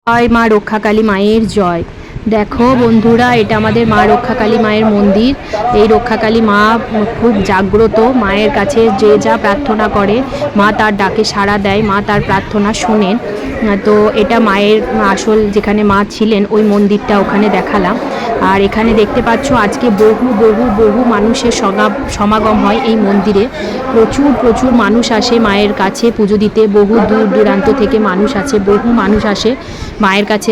জয় মা রক্ষাকালী মায়ের জয়। দেখো বন্ধুরা, এটা আমাদের মা রক্ষাকালী মায়ের মন্দির। এই রক্ষাকালী মা খুব জাগ্রত। মায়ের কাছে যে যা প্রার্থনা করে মা তার ডাকে সাড়া দেয়, মা তার প্রার্থনা শোনেন। তো এটা মায়ের আসল যেখানে মা ছিলেন ওই মন্দিরটা ওখানে দেখালাম। আর এখানে দেখতে পাচ্ছ আজকে বহু বহু বহু মানুষের সমাগম হয় এই মন্দিরে। প্রচুর প্রচুর মানুষ আসে মায়ের কাছে পুজো দিতে। বহু দূর দূরান্ত থেকে মানুষ আছে, বহু মানুষ আসে মায়ের কাছে,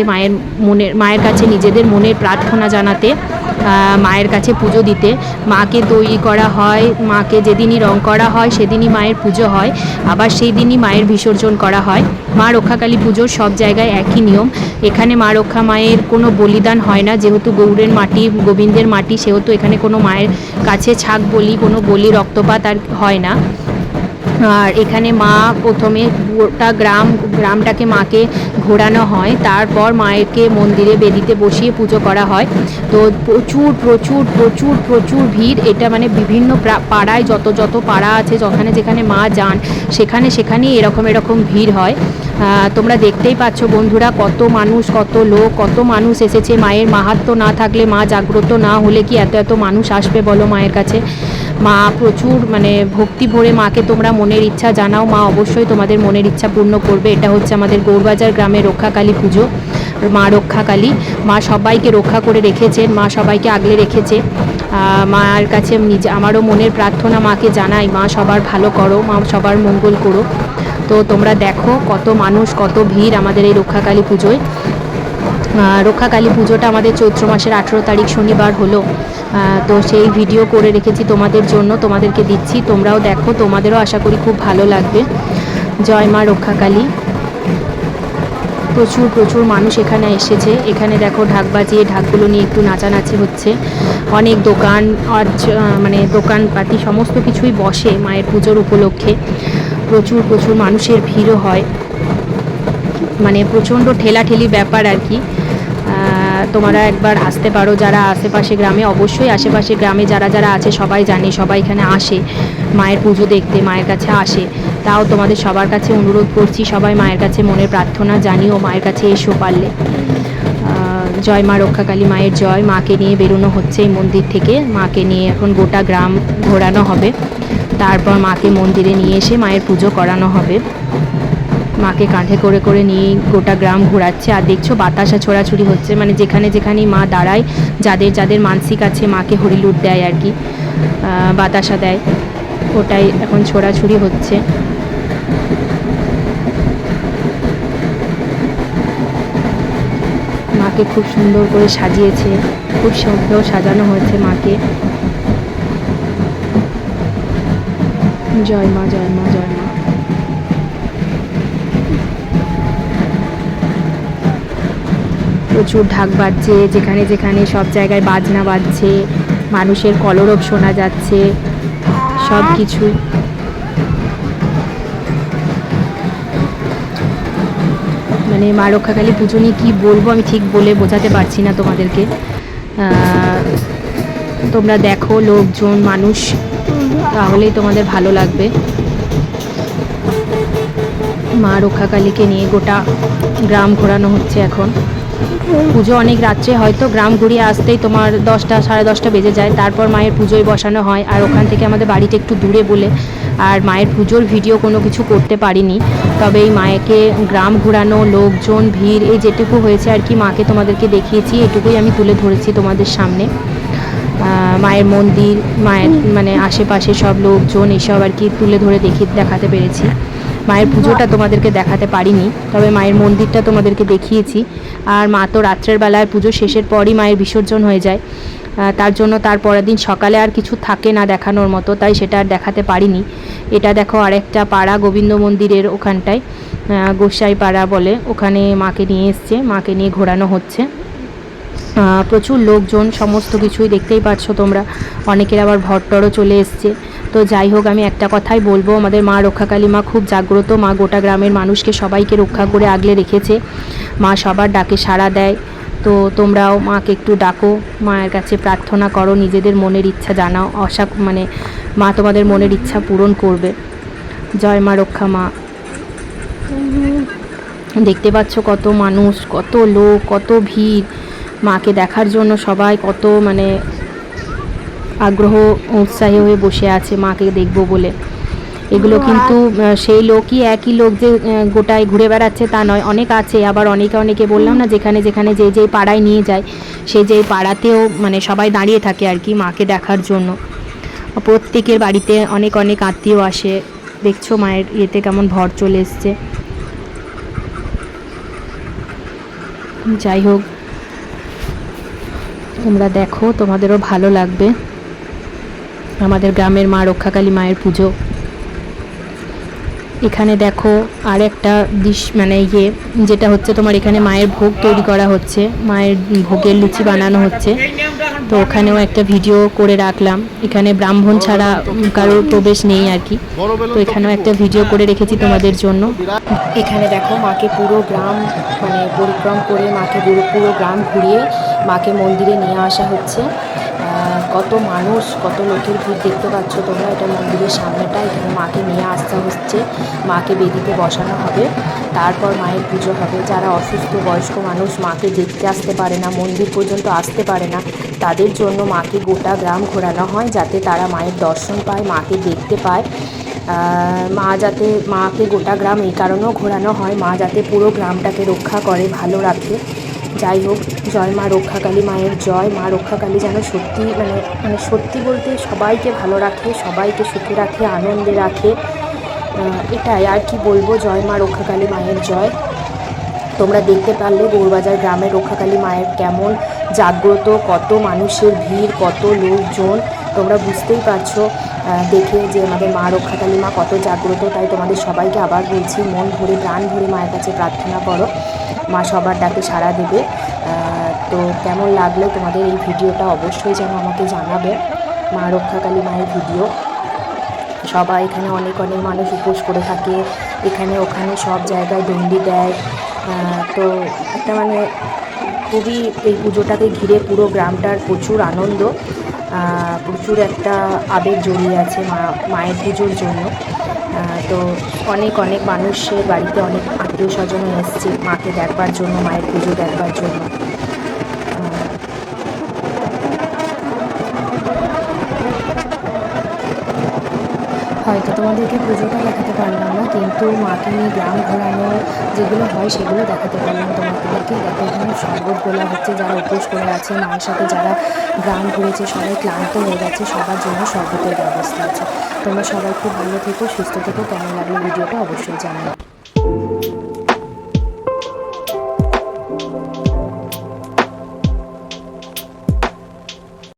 মায়ের কাছে নিজেদের মনের প্রার্থনা জানাতে, মায়ের কাছে পুজো দিতে। মাকে তৈরি করা হয়, মাকে যেদিনই রং করা হয় সেদিনই মায়ের পুজো হয়, আবার সেই দিনই মায়ের বিসর্জন করা হয়। মা রক্ষাকালী পুজোর সব জায়গায় একই নিয়ম। এখানে মা রক্ষা মায়ের কোনো বলিদান হয় না, যেহেতু গৌড়ের মাটি, গোবিন্দের মাটি, সেহেতু এখানে কোনো মায়ের কাছে ছাগ বলি, কোনো বলি রক্তপাত আর হয় না। আর এখানে মা প্রথমে গোটা গ্রামটাকে মাকে ঘোরানো হয়, তারপর মায়েরকে মন্দিরে বেদিতে বসিয়ে পুজো করা হয়। তো প্রচুর প্রচুর প্রচুর প্রচুর ভিড়। এটা মানে বিভিন্ন পাড়ায় যত পাড়া আছে, যেখানে মা যান সেখানেই এরকম ভিড় হয়। তোমরা দেখতেই পাচ্ছ বন্ধুরা, কত মানুষ এসেছে। মায়ের মাহাত্ম্য না থাকলে, মা জাগ্রত না হলে কি এত মানুষ আসবে বলো মায়ের কাছে? মা প্রচুর মানে ভক্তি ভরে মাকে তোমরা মনের ইচ্ছা জানাও, মা অবশ্যই তোমাদের মনের ইচ্ছা পূর্ণ করবে। এটা হচ্ছে আমাদের গৌরবাজার গ্রামের রক্ষাকালী পুজো। মা রক্ষাকালী, মা সবাইকে রক্ষা করে রেখেছেন, মা সবাইকে আগলে রেখেছে। মার কাছে আমারও মনের প্রার্থনা মাকে জানাই, মা সবার ভালো করো, মা সবার মঙ্গল করো। তো তোমরা দেখো কত মানুষ, কত ভিড় আমাদের এই রক্ষাকালী পুজোয়। রক্ষাকালী পুজোটা আমাদের চৈত্র মাসের 18 তারিখ শনিবার হলো। তো সেই ভিডিও করে রেখেছি তোমাদের জন্য, তোমাদেরকে দিচ্ছি, তোমরাও দেখো, তোমাদেরও আশা করি খুব ভালো লাগবে। জয় মা রক্ষাকালী। প্রচুর প্রচুর মানুষ এখানে এসেছে। এখানে দেখো ঢাক বাজিয়ে, ঢাকগুলো নিয়ে একটু নাচানাচি হচ্ছে। অনেক দোকান আর মানে দোকানপাতি সমস্ত কিছুই বসে মায়ের পুজোর উপলক্ষে। প্রচুর প্রচুর মানুষের ভিড়ও হয়, মানে প্রচণ্ড ঠেলাঠেলি ব্যাপার আর কি। তোমরা একবার আসতে পারো যারা আশেপাশে গ্রামে, অবশ্যই আশেপাশে গ্রামে যারা আছে সবাই জানে, সবাই এখানে আসে মায়ের পুজো দেখতে, মায়ের কাছে আসে। তাও তোমাদের সবার কাছে অনুরোধ করছি, সবাই মায়ের কাছে মনের প্রার্থনা জানিও, মায়ের কাছে এসো পারলে। জয় মা রক্ষাকালী মায়ের জয়। মাকে নিয়ে বেরোনো হচ্ছে এই মন্দির থেকে। মাকে নিয়ে এখন গোটা গ্রাম ঘোরানো হবে, তারপর মাকে মন্দিরে নিয়ে এসে মায়ের পুজো করানো হবে। মাকে কাঁধে করে করে নিয়ে গোটা গ্রাম ঘোরাচ্ছে। আর দেখছো বাতাসা ছোড়াছুড়ি হচ্ছে, মানে যেখানেই মা দাঁড়ায়, যাদের মানসিক আছে মাকে হরিলুট দেয় আর কি, বাতাসা দেয়, ওটাই এখন ছোড়াছুড়ি হচ্ছে। মাকে খুব সুন্দর করে সাজিয়েছে, খুব সুন্দর সাজানো হয়েছে মাকে। জয় মা, জয় মা, জয় মা। প্রচুর ঢাক বাজছে, যেখানে সব জায়গায় বাজনা বাজছে, মানুষের কলরব শোনা যাচ্ছে, সব কিছু। মানে মা রক্ষাকালী পুজো নিয়ে কী বলবো আমি ঠিক বলে বোঝাতে পারছি না তোমাদেরকে। তোমরা দেখো লোকজন, মানুষ, তাহলেই তোমাদের ভালো লাগবে। মা রক্ষাকালীকে নিয়ে গোটা গ্রাম ঘোরানো হচ্ছে এখন। পুজো অনেক রাত্রে, হয়তো গ্রাম ঘুরিয়ে আসতেই তোমার 10টা সাড়ে 10টা বেজে যায়। তারপর মায়ের পুজোয় বসানো হয়। আর ওখান থেকে আমাদের বাড়িটা একটু দূরে বলে আর মায়ের পুজোর ভিডিও কোনো কিছু করতে পারিনি। তবে এই মায়েকে গ্রাম ঘোরানো, লোকজন, ভিড়, এই যেটুকু হয়েছে আর কি মাকে তোমাদেরকে দেখিয়েছি, এটুকুই আমি তুলে ধরেছি তোমাদের সামনে। মায়ের মন্দির, মায়ের মানে আশেপাশে সব লোকজন এসব আর কি তুলে ধরে দেখাতে পেরেছি। মায়ের পুজোটা তোমাদেরকে দেখাতে পারিনি, তবে মায়ের মন্দিরটা তোমাদেরকে দেখিয়েছি। আর মা তো রাত্রের বেলায় পুজো শেষের পরই মায়ের বিসর্জন হয়ে যায়, তার জন্য তার পরের দিন সকালে আর কিছু থাকে না দেখানোর মতো, তাই সেটা আর দেখাতে পারিনি। এটা দেখো আরেকটা পাড়া, গোবিন্দ মন্দিরের ওখানটায়, গোসাই পাড়া বলে, ওখানে মাকে নিয়ে এসছে, মাকে নিয়ে ঘোরানো হচ্ছে। প্রচুর লোকজন, সমস্ত কিছুই দেখতেই পাচ্ছ তোমরা। অনেকের আবার ভট্টরও চলে এসছে। তো যাই হোক, আমি একটা কথাই বলবো, আমাদের মা রক্ষাকালী মা খুব জাগ্রত। মা গোটা গ্রামের মানুষকে সবাইকে রক্ষা করে আগলে রেখেছে। মা সবার ডাকে সাড়া দেয়। তো তোমরাও মাকে একটু ডাকো, মায়ের কাছে প্রার্থনা করো, নিজেদের মনের ইচ্ছা জানাও, মানে মা তোমাদের মনের ইচ্ছা পূরণ করবে। জয় মা রক্ষা মা। দেখতে পাচ্ছ কত মানুষ, কত লোক, কত ভিড় মাকে দেখার জন্য। সবাই কত মানে আগ্রহ উৎসাহী হয়ে বসে আছে মাকে দেখবো বলে। এগুলো কিন্তু সেই লোকই, একই লোক যে গোটায় ঘুরে বেড়াচ্ছে তা নয়, অনেক আছে। আবার অনেকে বললাম না, যেখানে যেখানে যেই পাড়ায় নিয়ে যায় সেই যেই পাড়াতেও মানে সবাই দাঁড়িয়ে থাকে আর কি মাকে দেখার জন্য। প্রত্যেকের বাড়িতে অনেক আত্মীয় আসে। দেখছো মায়ের ইয়েতে কেমন ভর চলে এসছে। যাই হোক, তোমরা দেখো, তোমাদেরও ভালো লাগবে। আমাদের গ্রামের মা রক্ষাকালী মায়ের পুজো। এখানে দেখো আর একটা ডিশ মানে যেটা হচ্ছে তোমার, এখানে মায়ের ভোগ তৈরি করা হচ্ছে, মায়ের ভোগের লুচি বানানো হচ্ছে। তো ওখানেও একটা ভিডিও করে রাখলাম। এখানে ব্রাহ্মণ ছাড়া কারোর প্রবেশ নেই আর কি, তো এখানেও একটা ভিডিও করে রেখেছি তোমাদের জন্য। এখানে দেখো মাকে পুরো গ্রাম মানে পরিক্রম করে মাকে পুরো গ্রাম ঘুরিয়ে মাকে মন্দিরে নিয়ে আসা হচ্ছে। কত মানুষ, কত লোকের ভিড় দেখতে পাচ্ছ তোমরা। এটা মন্দিরের সামনেটা, এখানে মাকে নিয়ে আসতে হচ্ছে, মাকে বেদিতে বসানো হবে, তারপর মায়ের পুজো হবে। যারা অসুস্থ বয়স্ক মানুষ মাকে দেখতে আসতে পারে না, মন্দির পর্যন্ত আসতে পারে না, তাদের জন্য মাকে গোটা গ্রাম ঘোরানো হয়, যাতে তারা মায়ের দর্শন পায়, মাকে দেখতে পায়। মাকে গোটা গ্রাম এই কারণেও ঘোরানো হয়, মা যাতে পুরো গ্রামটাকে রক্ষা করে, ভালো রাখে। যাই হোক, জয় মা রক্ষাকালী মায়ের জয়। মা রক্ষাকালী যেন সত্যি মানে সত্যি বলতে সবাইকে ভালো রাখে, সবাইকে সুখে রাখে, আনন্দে রাখে। এটাই আর কি বলবো। জয় মা রক্ষাকালী মায়ের জয়। তোমরা দেখতে পারলে গৌরবাজার গ্রামের রক্ষাকালী মায়ের কেমন জাগ্রত, কত মানুষের ভিড়, কত লোকজন। তোমরা বুঝতেই পারছো দেখে যে আমাদের মা রক্ষাকালী মা কত জাগ্রত। তাই তোমাদের সবাইকে আবার বলছি, মন ভরে প্রাণ ভরে মায়ের কাছে প্রার্থনা করো, মা সবার ডাকে সাড়া দেবে। তো কেমন লাগলো তোমাদের এই ভিডিওটা অবশ্যই যেন আমাকে জানাবে। মা রক্ষাকালী মায়ের ভিডিও। সবাই এখানে অনেক মানুষ উপোস করে থাকে, এখানে ওখানে সব জায়গায় ডন্ডি দেয়। তো একটা মানে খুবই এই পুজোটাকে ঘিরে পুরো গ্রামটার প্রচুর আনন্দ, প্রচুর একটা আবেগ জড়িয়ে আছে মায়ের পুজোর জন্য। তো অনেক মানুষের বাড়িতে অনেক আত্মীয় স্বজনও এসছে মাকে দেখবার জন্য, মায়ের পুজো দেখবার জন্য। হয়তো তোমাদেরকে পুজোটা দেখাতে পারলাম না, কিন্তু মাকে নিয়ে গ্রাম ঘোরানো যেগুলো হয় সেগুলো দেখাতে পারলাম তোমাদেরকে। দেখো এখানে শরবত গোলা হচ্ছে, যারা উপোস করে আছে মায়ের সাথে, যারা গ্রাম ঘুরেছে সবাই ক্লান্ত হয়ে গেছে, সবার জন্য শরবতের ব্যবস্থা আছে। তোমরা সবাই খুব ভালো থেকো, সুস্থ থেকো। কেমন লাগলো ভিডিওটা অবশ্যই জানাও।